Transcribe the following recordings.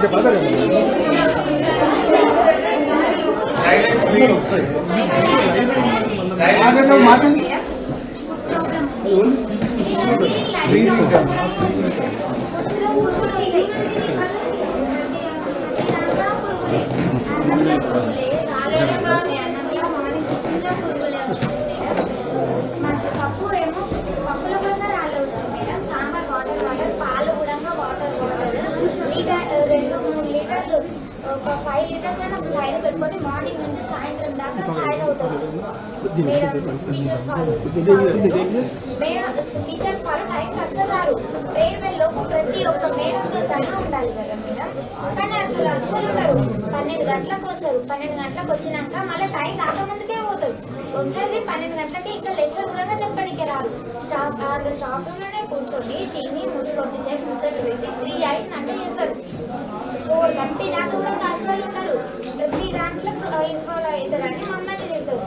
5 litres అయినా side పెట్టుకొని morning నుంచి సాయంత్రం దాకా ఛాయ్ తాగుతారు. టీచర్స్ వారు టైంకి అస్సలు రారు. ప్రేయర్ బెల్ లోపు ప్రతి ఒక్క మేడంతో సహా ఉండాలి కదా మేడం. కానీ అస్సలు ఉండరు. 12 గంటలకు వస్తారు. 12 గంటలకు వచ్చినాక మళ్ళీ టైం కాకముందుకే పోతారు. వస్తుంది 12 గంటలకి ఇంకా లెసన్ కూడా చెప్పడానికి రారు. స్టాఫ్ రూమ్లోనే కూర్చొని తిని కొద్దిసేపు ముచ్చట్లు పెట్టి 3 అయిందంటే చెప్తారు. 4 గంటల దాకా కూడా అస్సలు ఉండరు. ప్రతి దాంట్లో ఇన్వాల్వ్ అవుతారని మమ్మల్ని తింటారు.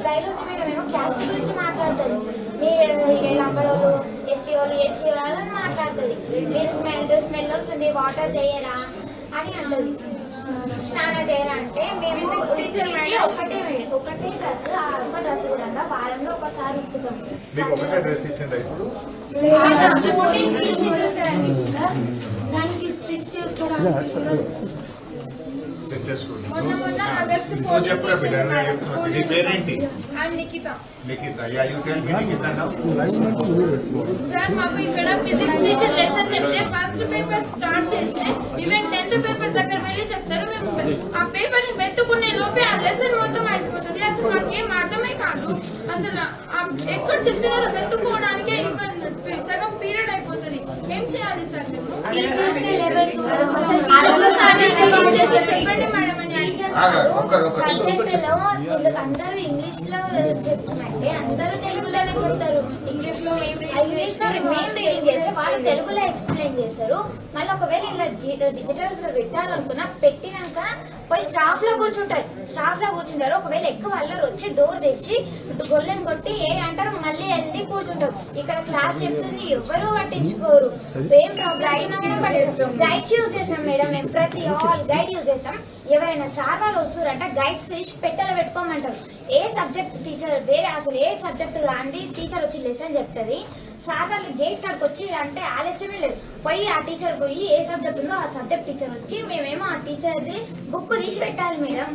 బయాలజీ మేడం ఏమో క్లాస్ గురించి మాట్లాడతారు. మీరు లంబడోళ్ళు ఎస్టీ వాళ్ళు ఎస్సీ వాళ్ళని మాట్లాడుతుంది. మీరు స్మెల్ వస్తుంది వాటర్ చేయరా అని అంటుంది. స్నానం చేయరా అంటే మేము ఒకటే డ్రెస్ ఆ ఒక్క డ్రెస్ కూడా వారంలో ఒకసారి ఉప్పుతాం. దానికి స్టిచ్ చేసుకోవడానికి సార్ మాకు ఇక్కడ ఫిజిక్స్ టీచర్ లెసన్ చెప్తే ఫస్ట్ పేపర్ స్టార్ట్ చేస్తే ఈవెన్ 10th పేపర్ దగ్గర వెళ్ళి చెప్తారు. మేము ఆ పేపర్ ని మెత్తుకునే లోపే ఆ లెసన్ మొత్తం అయిపోతుంది. అసలు మాకేం అర్థమే కాదు. అసలు ఎక్కడ చెప్తున్నారో మెత్తుకోవడానికే సగం పీరియడ్ అయిపోతుంది. ఏం చేయాలి సార్? చెప్పండి మేడం. అందరూ ఇంగ్లీష్ లో చెప్తారంటే అందరూ తెలుగులోనే చెప్తారు. ఇంగ్లీష్ లో మేము రీడింగ్ చేస్తే వాళ్ళు తెలుగులో ఎక్స్ప్లెయిన్ చేస్తారు. మళ్ళీ ఒకవేళ ఇలా డిజిటల్స్ లో పెట్టాలనుకున్నా పెట్టినాక పోయి స్టాఫ్ లో కూర్చుంటారు. ఒకవేళ ఎక్కువ అల్లరి వచ్చి డోర్ తెచ్చి గొల్లెని కొట్టి ఏ అంటారు మళ్ళీ వెళ్ళి కూర్చుంటారు. ఇక్కడ క్లాస్ చెప్తుంది ఎవరు పట్టించుకోరు. ఏం ప్రాబ్లం గైడ్స్ యూజ్ చేస్తాం మేడం. మేము ప్రతి ఆల్ గైడ్ యూజ్ చేస్తాం. ఎవరైనా సార్ వాళ్ళు వస్తారంటే గైడ్స్ తీసి పెట్టెలో పెట్టుకోమంటారు. ఏ సబ్జెక్ట్ టీచర్ వేరే అసలు ఏ సబ్జెక్ట్ కానీ టీచర్ వచ్చి లెసన్ చెప్తుంది. సార్ వాళ్ళు గేట్ కాడికి వచ్చి అంటే ఆలస్యమే లేదు. పోయి ఆ టీచర్ పోయి ఏ సబ్జెక్ట్ ఉందో ఆ సబ్జెక్ట్ టీచర్ వచ్చి మేమేమో ఆ టీచర్ది బుక్ తీసి పెట్టాలి మేడం.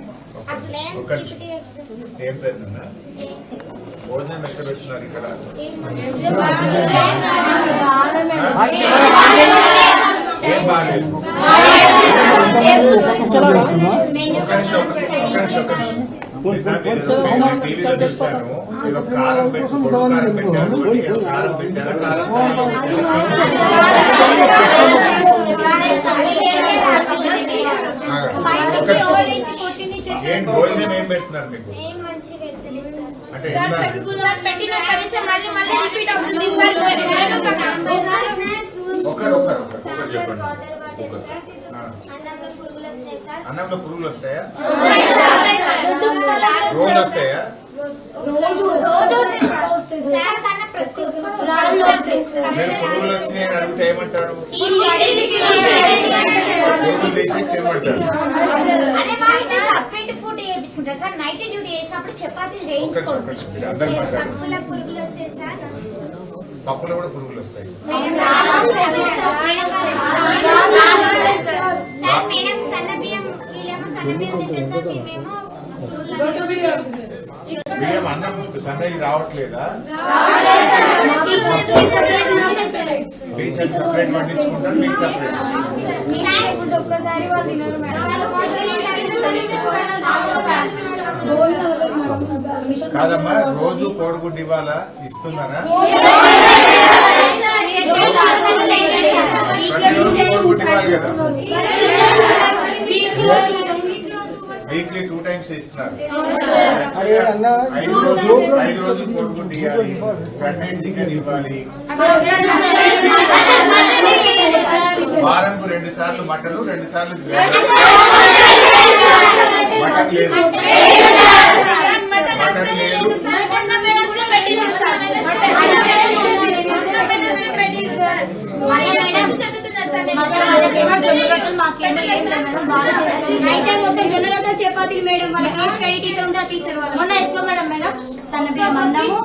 అట్లే చూసాను ఏదో కారం పెట్టి కారం పెట్టారు. కారం పెట్టారా? ఏంటి భోజనం ఏం పెడుతున్నారు మీకు? అంటే ఒకరు చెప్పండి. అన్నంలో పురుగులు వస్తాయా? రోజు వస్తాయా? నేను పురుగులు వచ్చినాయని అడిగితే ఏమంటారు? నైట్ డ్యూటీ చేసినప్పుడు చపాతీలు వేయించుకోండి. పప్పులో కూడా పురుగులు వస్తాయి. మేడం సన్నబియ్యం వీళ్ళేమో సన్నబియ్యం తింటారు సార్. మేమేమో బియ్యం అన్నం సన్నది రావట్లేదా? టీచర్ సపరేట్ పండించుకుంటారు, మీకు సపరేట్. ఒక్కసారి వాళ్ళు తినరు మేడం. కాదమ్మా, రోజు కోడిగుడ్డు ఇవ్వాలా? ఇస్తున్నారా? కోడిగుడ్డు ఇవ్వాలి కదా. వీక్లీ 2 times ఇస్తున్నారు. 5 రోజులు కోడిగుడ్డు ఇవ్వాలి. సండే చికెన్ ఇవ్వాలి. వారానికి 2 సార్లు మటన్, 2 సార్లు మటన్ లేదు. మటన్ లేదు. మాకేమో స్వాతి మేడం వాళ్ళకి స్టడీ టీచర్ ఉంటే ఆ టీచర్ వాళ్ళు మొన్న యశ్వ మేడం సన్నబియ్యం అన్నము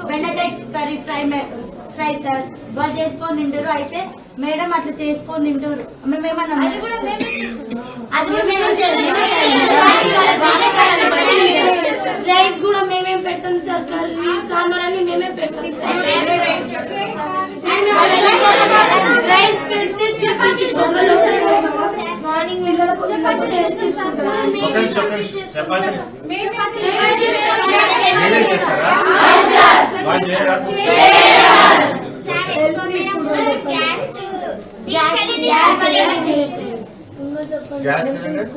బెండకాయ కర్రీ ఫ్రై సార్ వాళ్ళు చేసుకొని తింటారు. అయితే మేడం అట్లా చేసుకొని తింటారు. మేమేమన్నా అది కూడా రైస్ కూడా మేమేం పెడతాం సార్, కర్రీ సాంబార్ అని మేమే పెడతాం సార్. రైస్ పెడితే చపాతీ మార్నింగ్ చపాతీ మీరే చేస్తారా? వాళ్ళు చేయరా? గ్యాస్ సిలిండర్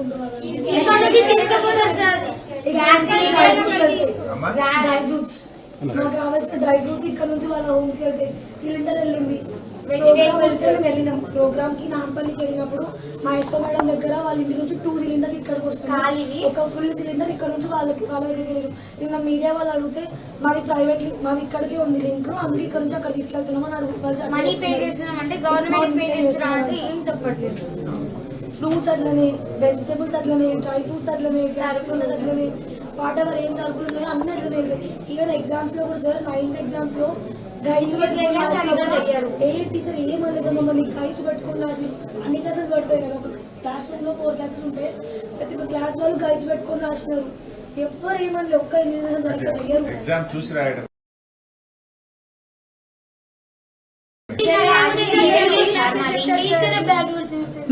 అమ్మా డ్రై ఫ్రూట్స్ మాకు రావాల్సిన డ్రై ఫ్రూట్స్ ఇక్కడ నుంచి వాళ్ళ హోమ్స్ కి వెళ్తే సిలిండర్ వెళ్ళింది. వెళ్ళినాం ప్రోగ్రామ్ కి నాంపల్లికి వెళ్ళినప్పుడు మా యశ్వ మేడం దగ్గర వాళ్ళ ఇంటి నుంచి 2 సిలిండర్స్ ఇక్కడికి వస్తున్నాయి. ఒక ఫుల్ సిలిండర్ ఇక్కడ నుంచి వాళ్ళ దగ్గరికి వెళ్ళారు. నిన్న మీడియా వాళ్ళు అడిగితే మాది ప్రైవేట్ మాది ఇక్కడికే ఉంది లింక్, అందుకే ఇక్కడ నుంచి అక్కడ తీసుకెళ్తున్నాం అని అడుగుతారు. మనీ పే చేస్తున్నాం అంటే గవర్నమెంట్ పే చేస్తున్నాం అంటే ఏం చెప్పట్లేదు. ఫ్రూట్స్ అట్లనే, వెజిటేబుల్స్ అట్లనే, డ్రై ఫ్రూట్స్ అట్లనే, సరుకులు అట్లనే, వాట్ ఎవర్ ఏం సరుకులు ఉన్నాయో అన్ని అట్లనే. ఈవెన్ ఎగ్జామ్స్ లో కూడా సార్ 9th ఎగ్జామ్స్ లో గైడ్స్ ఏ టీచర్ ఏమన్నా సార్ మమ్మల్ని గైడ్స్ పెట్టుకుని రాసి అన్ని క్లాసెస్ పడతాయి కదా. ఒక క్లాస్ రూమ్ లో 4 క్లాసెస్ ఉంటే ప్రతి ఒక్క క్లాస్ వాళ్ళు గైడ్స్ పెట్టుకుని రాసినారు. ఎవ్వరు ఏమన్నా ఒక్క ఇన్విజిలేషన్ సరిగ్గా చెయ్యరు. ఎగ్జామ్ చూసి రాయడం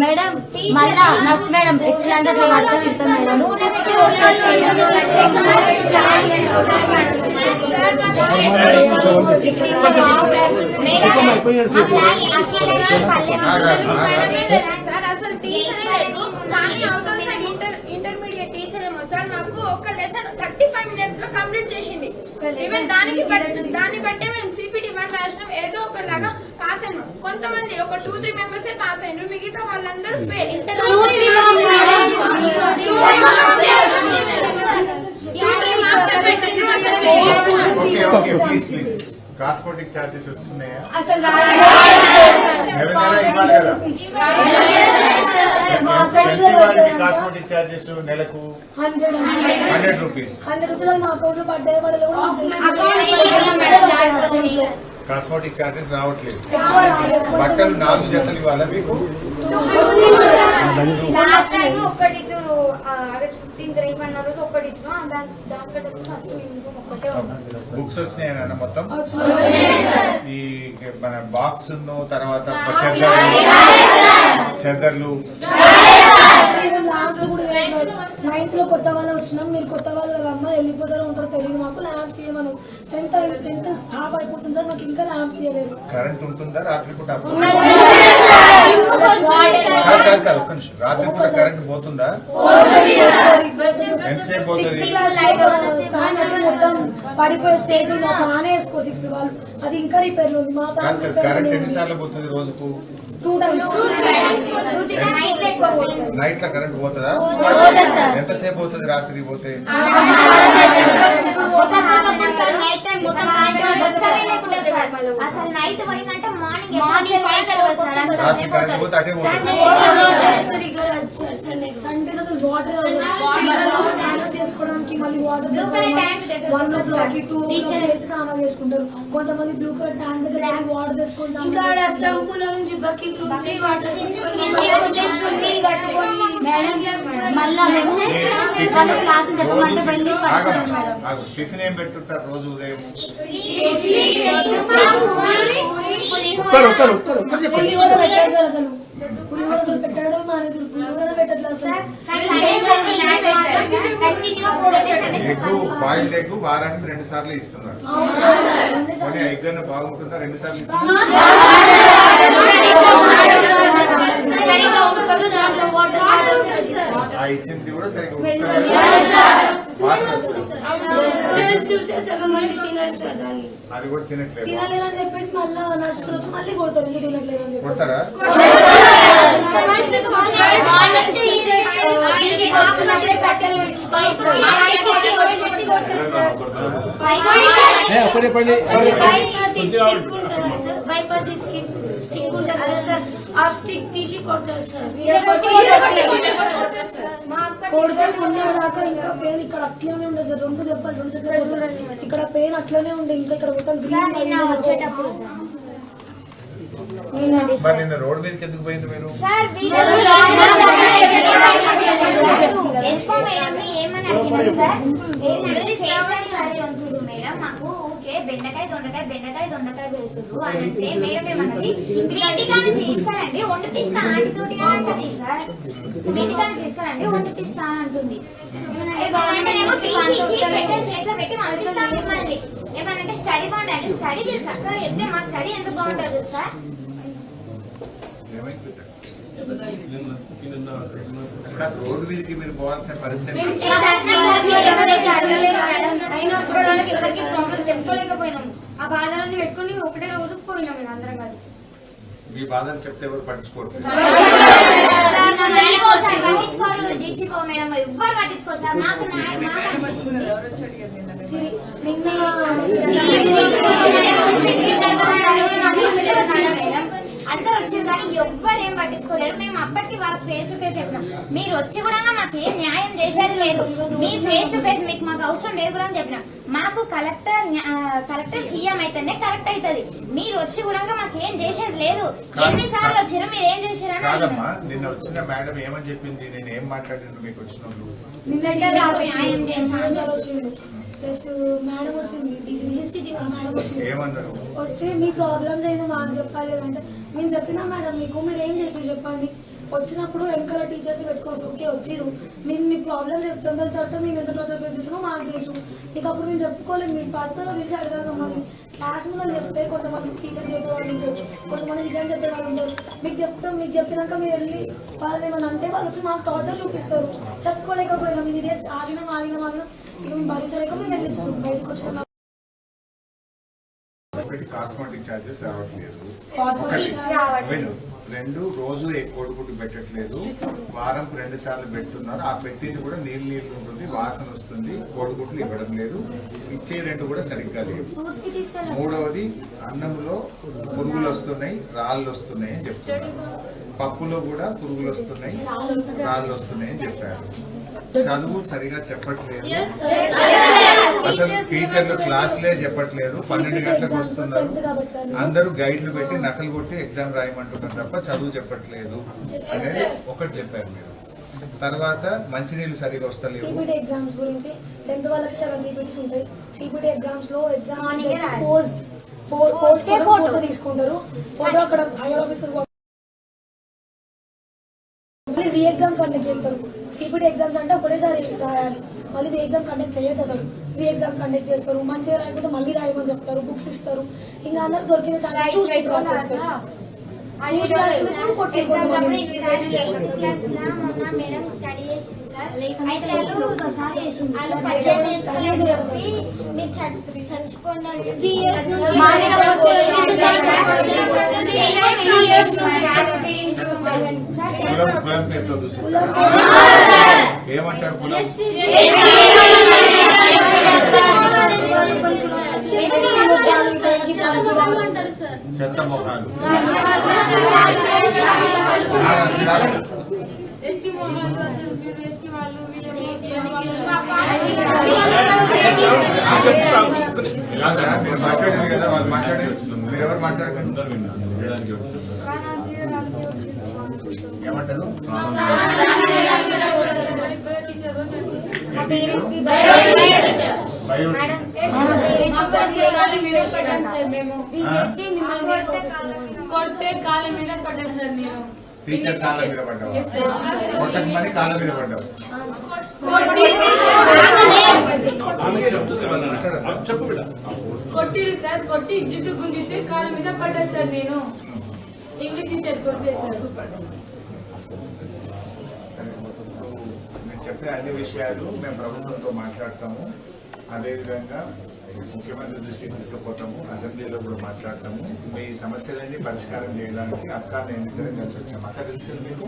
మేడం మళ్ళా నర్స్ మేడం ఎట్లా అంటే అట్లా పడతాం ఇస్తాం సార్ అసలు టీచరే లేదు, కానీ ఇంటర్మీడియట్ టీచర్ ఏమో సార్ మాకు ఒక లెసన్ 35 minutes లో కంప్లీట్ చేసింది. ఈవెన్ దాన్ని బట్టే మేము CPT 1 రాసినాం, ఏదో ఒకలాగా పాస్ అయినాం. కొంతమంది ఒక 2-3 మెంబర్స్ పాస్ అయినారు, మిగతా వాళ్ళందరూ ఫెయిల్. కాస్మెటిక్ చార్జెస్ వచ్చినాయా? అసలు ఇవ్వాలి కదా. వాళ్ళకి కాస్మెటిక్ చార్జెస్ నెలకు 100 రూపీస్. 100 రూపీస్ మా అకౌంట్ లో పడ్డాయి. పడలేవు కాస్మెటిక్ చార్జెస్ రావట్లేదు. బట్టలు 4 జతలు ఇవ్వాలా మీకు? లాస్ట్ టైం ఒక్కటి ఇచ్చారు, ఆగస్ట్ 15th రేపన్నారు, ఒక్కటి ఇచ్చారు. దానికంటే ఫస్ట్ యూనిఫామ్ ఒక్కటే ఉంది. బుక్స్ వచ్చినాయన్న మొత్తం ఈ మన బాక్స్ తర్వాత చెద్దర్లు 9th లో కొత్త వాళ్ళు వచ్చినాం. మీరు కొత్త వాళ్ళు అమ్మ వెళ్ళిపోతారో ఉంటారో తెలియదు మాకు. ల్యాబ్స్ ఇవ్వమను. 10th హాఫ్ అయిపోతుంది సార్, మాకు ఇంకా ల్యాబ్స్ ఇవ్వలేదు. కరెంట్ ఉంటుందా రాత్రి పూట? ఒక్క నిమిషం, రాత్రి పూట కరెంట్ పోతుందా? ఎంతసేపు పోతుంది? మొత్తం పడిపోయే స్టేజ్ ఆనే వేసుకో 6th వాళ్ళు. అది ఇంకా రిపేర్ ఉంది. మా కరెంట్ ఎన్నిసార్లు పోతుంది రోజుకు? 2 times. నైట్ లో కరెంట్ పోతుందా? ఎంతసేపు పోతుంది రాత్రి పోతే? అసలు నైట్ పోయిందంటే మార్నింగ్ రాత్రి కరెంట్ పోతే అటే పోతుంది. సండేస్ అసలు వాటర్ చేసుకోవడానికి మళ్ళీ వాటర్ 1 o'clock 2 వేసి స్నానం చేసుకుంటారు. కొంతమంది బ్లూ కలర్ ట్యాంక్ దగ్గర వాటర్ తెచ్చుకొని సంపుల నుంచి బకెట్ నుంచి వాటర్ మళ్ళా మేము క్లాస్ చెప్పమంటే వెళ్ళి టిఫిన్ ఏం పెట్టుంటారు రోజు ఉదయం? పులిహోర పెట్టారు సార్. అసలు పులిహోర అసలు పెట్టడం మానేసారు. పులిహోర పెట్టట్లేదు సార్. బాయిల్డ్ ఎగ్ వారానికి 2 సార్లు ఇస్తున్నారు. ఎగ్ అన్న బాగుంటుందా? 2 సార్లు ఇస్తున్నారు. ఇచ్చింది కూడా సరిగ్గా అది కూడా తినట్లేదు. తినలేదని చెప్పేసి మళ్ళీ నర్సు వచ్చి మళ్ళీ కొడతారు. ఎందుకు తినట్లేదు అని చెప్పి కొడతారా? భయపడి స్టిక్ ఉంటుంది కదా సార్, ఆ స్టిక్ తీసి కొడతారు సార్. కొడితే మొన్న దాకా ఇంకా పెయిన్ ఇక్కడ అట్లనే ఉండే సార్, 2 దెబ్బలు 2 దెబ్బలు ఇక్కడ పెయిన్ అట్లనే ఉండే, ఇంకా ఇక్కడ మొత్తం గ్రీన్ వచ్చేటప్పుడు మరి నిన్న రోడ్ మీదకి ఎందుకు పోయింది మీరు? సార్ ఎస్పో మేడం ఏమని అడిగినారు సార్, ఏంటంటే సేమ్ సైడ్ కర్రీ ఉంటుంది మేడం, మాకు ఊకే బెండకాయ దొండకాయ పెడుతున్నారు అని అంటే మేడం ఏమన్నది, మీ ఇంటికాడ తీసుకురండి వండిపిస్తా ఆంటీతోటి అంటది సార్, మీ ఇంటికాడ తీసుకురండి వండిపిస్తా అంటుంది. ఏమో చేతిలో పెట్టి పంపిస్తాం మిమ్మల్ని, ఏమనంటే స్టడీ బాగుంటుంది అంటే స్టడీ తెలుసు అక్క చెప్తే మా స్టడీ ఎంత బాగుంటుంది సార్. రోడ్డు మీదకి మీరు పోవాల్సిన పరిస్థితి చెప్పుకోలేకపోయినాము, ఆ బాధలన్నీ పెట్టుకుని ఒకటే రోజు పోయినాం మేము అందరం కలిసి. మీ బాధను చెప్తే ఎవరు పట్టించుకోరు. పట్టించుకోరు జీసీపో మేడం, ఎవ్వరు పట్టించుకోరు సార్. నాకు అనిపించింది అందరు వచ్చారు కానీ ఎవ్వరు ఏం పట్టించుకోలేరు. మేము అప్పటికి వాళ్ళకి ఫేస్ టు ఫేస్ చెప్పినాం, మీరు వచ్చి కూడా మాకు ఏం న్యాయం చేసేది లేదు, మీ ఫేస్ టు ఫేస్ మీకు మాకు అవసరం లేదు కూడా అని చెప్పినాం. మాకు కలెక్టర్ సీఎం అయితేనే కరెక్ట్ అవుతుంది, మీరు వచ్చి కూడా మాకు ఏం చేసేది లేదు. ఎన్నిసార్లు వచ్చారు మీరు ఏం చేశారని. కాదమ్మా, నిన్న వచ్చిన మేడం ఏమని చెప్పింది, నేను ఏం మాట్లాడిన మీకు వచ్చిన వాళ్ళు న్యాయం చేశాను ప్లస్ మేడం వచ్చింది, మేడం వచ్చింది, ఏమన్నారు? వచ్చి మీ ప్రాబ్లమ్స్ అయినా మాకు చెప్పాలి అంటే మేము చెప్పినా మేడం మీకు మీరు ఏం చేసి చెప్పండి. వచ్చినప్పుడు వెనకాల టీచర్స్ పెట్టుకోవచ్చు, ఓకే వచ్చిరు మేము మీ ప్రాబ్లమ్స్ చెప్తాం, దాని తర్వాత మేము ఎంత టార్చర్ ఫేస్ చేస్తామో మాకు తెలుసు, మీకు అప్పుడు మేము చెప్పుకోలేదు, మీరు పర్సనల్గా పిలిచి అడగాలి మమ్మల్ని. క్లాస్ ముందు చెప్తే కొంతమంది టీచర్ చెప్పేవాళ్ళు ఉంటారు, కొంతమంది నిజం చెప్పేవాళ్ళు ఉంటారు, మీకు చెప్తాం, మీకు చెప్పినాక మీరు వెళ్ళి వాళ్ళు ఏమన్నా అంటే వాళ్ళు వచ్చి మాకు టార్చర్ చూపిస్తారు. చెప్పుకోలేకపోయినా మీ డేస్ ఆగినాం ఇక మేము భరించలేక మేము వెళ్ళిస్తాం బయటకు వచ్చిన. కాస్మెటిక్ ఛార్జెస్ రావట్లేదు, రావట్లేదు. 2 రోజు కోడిగుడ్డు పెట్టట్లేదు, వారంకు 2 సార్లు పెడుతున్నారు. ఆ పెట్టింది కూడా నీళ్ళు ఉంటుంది, వాసన వస్తుంది, కోడిగుడ్లు ఇవ్వడం లేదు, ఇచ్చే రెంట్ కూడా సరిగ్గా లేదు. 3వది అన్నంలో పురుగులు వస్తున్నాయి, రాళ్ళు వస్తున్నాయి అని చెప్తున్నారు. పప్పులో కూడా పురుగులు వస్తున్నాయి, రాళ్ళు వస్తున్నాయి అని చెప్పారు. చదువు సరిగా చెప్పట్లేదు, అసలు టీచర్లు క్లాసులే చెప్పట్లేదు, 12 గంటలకు వస్తున్నారు, అందరూ గైడ్లు పెట్టి నకలు కొట్టి ఎగ్జామ్ రాయమంటున్నారు తప్ప చదువు చెప్పట్లేదు అనేది ఒకటి చెప్పారు మీరు. తర్వాత మంచినీళ్ళు సరిగా వస్తలేవు. సిబిటి ఎగ్జామ్స్ గురించి 10th వాళ్ళకి 7 సిబిటీస్ ఉంటాయి. సిబిటి ఎగ్జామ్స్ లో ఎగ్జామ్ ఫోటో తీసుకుంటారు, ఫోటో అక్కడ hire officer re exam conduct చేస్తారు. సిబిటి ఎగ్జామ్స్ అంటే ఒకటేసారి రాయాలి, మళ్ళీ రీ ఎగ్జామ్ కండక్ట్ చేయదు అసలు. రీ ఎగ్జామ్ కండక్ట్ చేస్తారు, మంచిగా రాయకపోతే మళ్ళీ రాయమని చెప్తారు, బుక్స్ ఇస్తారు, ఇంకా అందరికి దొరికింది చాలా మేడం స్టడీ చేసింది సార్, మీరు చచ్చిపోండి కులం పేరుతో దూషిస్తారు. ఏమంటారు కులం? చెత్త మొహాలు. ఇలాగా మీరు మాట్లాడేది కదా, వాళ్ళు మాట్లాడేది, మీరు ఎవరు మాట్లాడకండి. ఏమంటారు? కొడితే కాళ్ళ మీద పడ్డారు సార్. నేను టీచర్ కాళ్ళ మీద పడ్డావు, కొట్టకమని కాళ్ళ మీద పడ్డావు. కొట్టిరు సార్, కొట్టి జిడ్డు గుంజితే కాళ్ళ మీద పడ్డా సార్. నేను ఇంగ్లీష్ టీచర్ కొడితే సార్. సూపర్. మీరు చెప్పిన అన్ని విషయాలు మేము ప్రభుత్వంతో మాట్లాడతాము, అదేవిధంగా ముఖ్యమంత్రి దృష్టికి తీసుకుపోతాము, అసెంబ్లీలో కూడా మాట్లాడతాము. మీ సమస్యలన్నీ పరిష్కారం చేయడానికి అక్క నేను ఇద్దరం కలిసి వచ్చాము. అక్క తెలుసు కదా మీకు?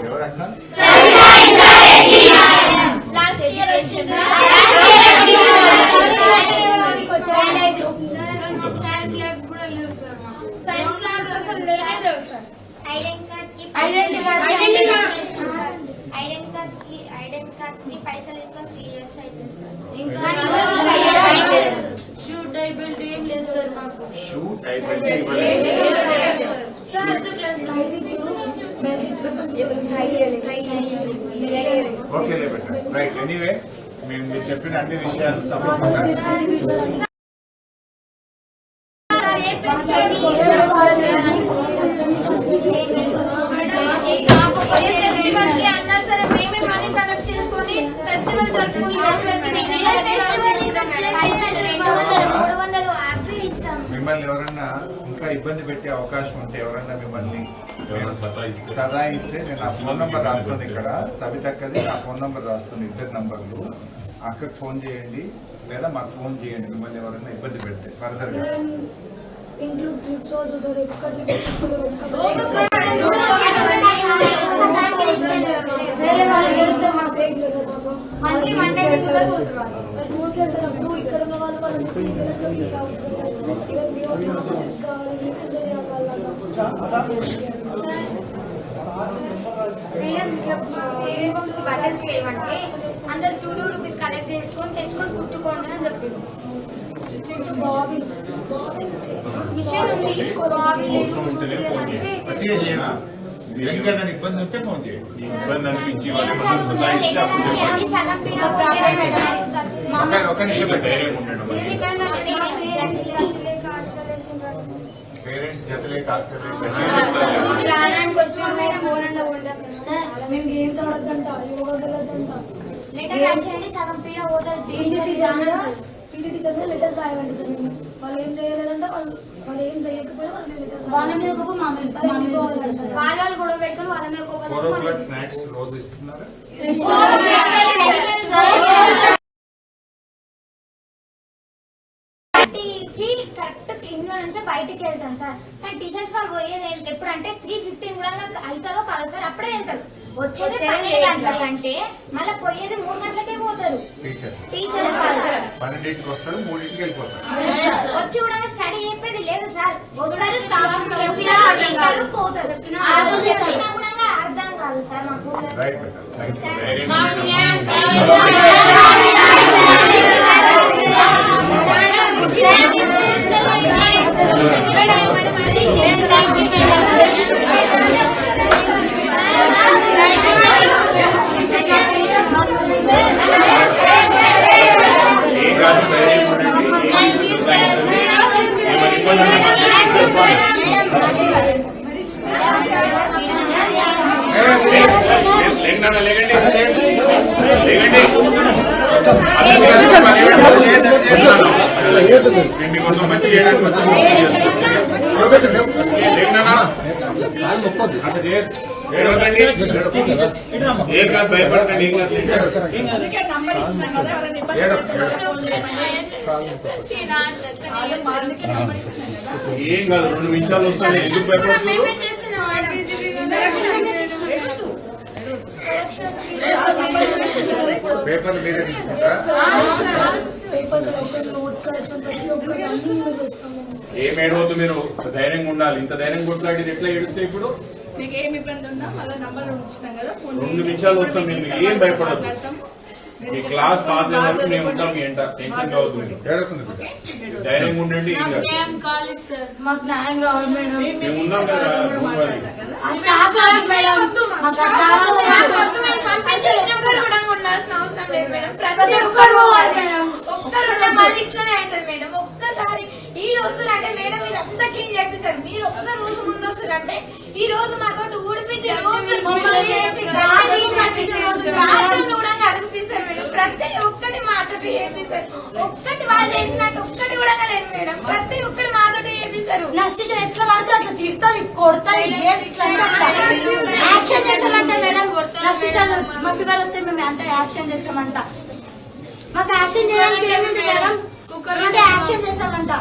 ఎవరు అక్క? సైన్స్ ల్యాబ్ కూడా లేవు సార్ మాకు. సైన్స్ ల్యాబ్స్ అసలు లేనే లేవు సార్. ఐడెంటిటీ కార్డ్స్ కి పైసలు తీసుకొని 3 years అవుతుంది సార్. ఇంకా షూ టైబుల్ ఏం లేదు సార్ మాకు. Shoe type okay better right. Anyway మీరు చెప్పిన అన్ని విషయాలు తప్పకుండా ఫెస్టివల్ కి అన్నా సరే మేమే మనీ కలెక్ట్ చేసుకొని ఫెస్టివల్ జరుపుకుంటాం. మిమ్మల్ని ఎవరన్నా ఇంకా ఇబ్బంది పెట్టే అవకాశం ఉంటే ఎవరన్నా మిమ్మల్ని సదాయిస్తే నేను ఆ ఫోన్ నంబర్ రాస్తుంది ఇక్కడ సవితక్కది, ఆ ఫోన్ నంబర్ రాస్తుంది 2 నంబర్లు. అక్కడికి ఫోన్ చేయండి లేదా మాకు ఫోన్ చేయండి మిమ్మల్ని ఎవరైనా ఇబ్బంది పెడితే ఫర్దర్ గా. Include trips also sir. ఎక్కడికి వేరే వాళ్ళు వెళ్తే మా స్టేట్ లో సార్ మాకు టూర్కి వెళ్తున్నప్పుడు ఇక్కడ ఉన్న వాళ్ళు వాళ్ళ నుంచి తెలుసుగా ఫీల్ అవుతుంది సార్. ఈవెన్ బియాండ్ ట్రిప్స్ కావాలి ఎంజాయ్ అంటే అందరు 2 రూపీస్ కలెక్ట్ చేసుకొని తెచ్చుకొని కుట్టుకోండి అని చెప్పింది. మిషన్ ఉంది బాబీ లేదు గట్టిగా చేయనా ఏదైనా ఇబ్బంది ఉంటే ఫోన్ చేయండి. ఇబ్బంది అనిపించి ఒక నిమిషం ధైర్యం ఉండడం పేరెంట్స్ జతలే కాన్స్టలేషన్ ప్రాణానికి వచ్చిన మేడం ఓనంలో ఉండదు సార్. మేము గేమ్స్ ఆడద్దంట, యోగా వెళ్ళొద్దంట. లెటర్ రాసేయండి సగం పీడ పోతుంది. పీటీ టీచర్ మీద లెటర్స్ రాయమండి సార్. మేము వాళ్ళు ఏం చేయలేదంటే వాళ్ళు ఏం చేయకపోయినా వాళ్ళ మీద లెటర్స్ వాళ్ళ మీద గొప్ప మా మీద సార్. వాళ్ళు కూడా పెట్టుకుని వాళ్ళ మీద 4 o'clock స్నాక్స్ రోజు ఇస్తున్నారా? కరెక్ట్ ఇంట్లో నుంచి బయటికి వెళ్తాం సార్. కానీ టీచర్స్ వాళ్ళు పోయేది ఎప్పుడంటే 3:15 కూడా అవుతుందో కాదు సార్. అప్పుడే వెళ్తారు. వచ్చేది 12 గంటలకంటే మళ్ళీ పోయేది 3 గంటలకే పోతారు టీచర్స్. 12కి వస్తారు 3కి వెళ్ళిపోతారు. వచ్చి కూడా స్టడీ చెప్పేది లేదు సార్. వస్తారు స్టాఫ్ పోతారు. చెప్పినా కూడా అర్థం కాదు సార్ మాకు. Right better thank you. మంచి చేయడానికి ఏం కాదు భయపడకండి. ఏం కాదు 2 నిమిషాలు వస్తాయి. ఎందుకు భయపడుతున్నారు? పేపర్ మీరే తీసుకుంటారా? పేపర్ కలెక్షన్, నోట్స్ కలెక్షన్ ప్రతి ఒక్కటి అన్ని మేము చేస్తాం. ఏం ఏడవద్దు, మీరు ధైర్యంగా ఉండాలి. ఇంత ధైర్యం కొట్లాడి ఎట్లా ఏడుస్తే ఇప్పుడు మీకు ఏం ఇబ్బంది ఉన్నా మళ్ళీ నంబర్ ఉంచినాం కదా 2 నిమిషాలు వస్తాం. మేము ఏం భయపడద్దు. మీ క్లాస్ పాస్ అయ్యే వరకు మేము ఉంటాం. మీ ఎంట టెన్షన్ కావద్దు. మీరు ధైర్యంగా ఉండండి. మాకు న్యాయం కావాలి మేడం. మేము ఉన్నాం కదా. ఆ స్టాఫ్ కాదు మేడం. మాకు ఆ స్టాఫ్ మాకు మేము పంపించేసినప్పుడు కూడా ఉండాల్సిన అవసరం లేదు మేడం. ప్రతి ఒక్కరు పోవాలి మేడం. ఒక్కరు ఉంటే మళ్ళీ ఇట్లనే అవుతుంది మేడం. ఒక్కసారి ఈ రోజు అంటే మేడం ఇది అంతా క్లీన్ చేపిస్తారు. మీరు ఒక్క రోజు ముందు వస్తారంటే ఈ రోజు మాతో ఊడిపించి రోజు కూడా అడిగిపిస్తారు మేడం. ప్రతి ఒక్కటి మాతో చేపిస్తారు. ఒక్కటి వాళ్ళు చేసినట్టు ఒక్కటి కూడా లేదు మేడం. ప్రతి ఒక్కటి మాతో చేపిస్తారు. నష్ట ఎట్లా పడితే అట్లా తిడుతుంది, కొడుతుంది, యాక్షన్ చేస్తామంట మేడం. నష్టాలు మాకు ఇవాళ వస్తే మేము అంటే యాక్షన్ చేస్తామంట. మాకు యాక్షన్ చేయడానికి ఏముంది మేడం? అంటే యాక్షన్ చేస్తామంట.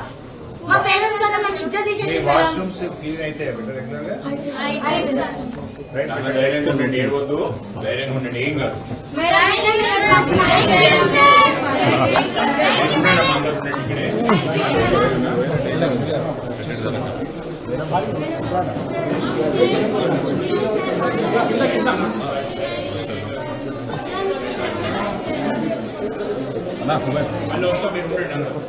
మా పేరెంట్స్ కన్నా మనం ఇజ్జత్ తీసేసి వాష్రూమ్స్ క్లీన్ అయితే రెగ్యులర్ గా ధైర్యంగా ఉండండి. ఏడవద్దు. ధైర్యంగా ఉండండి. ఏం కాదు. మేడం మేడం అందరూ ఉండండి ఇక్కడే. మళ్ళీ వస్తాం, మీరు ఉండండి అందరూ.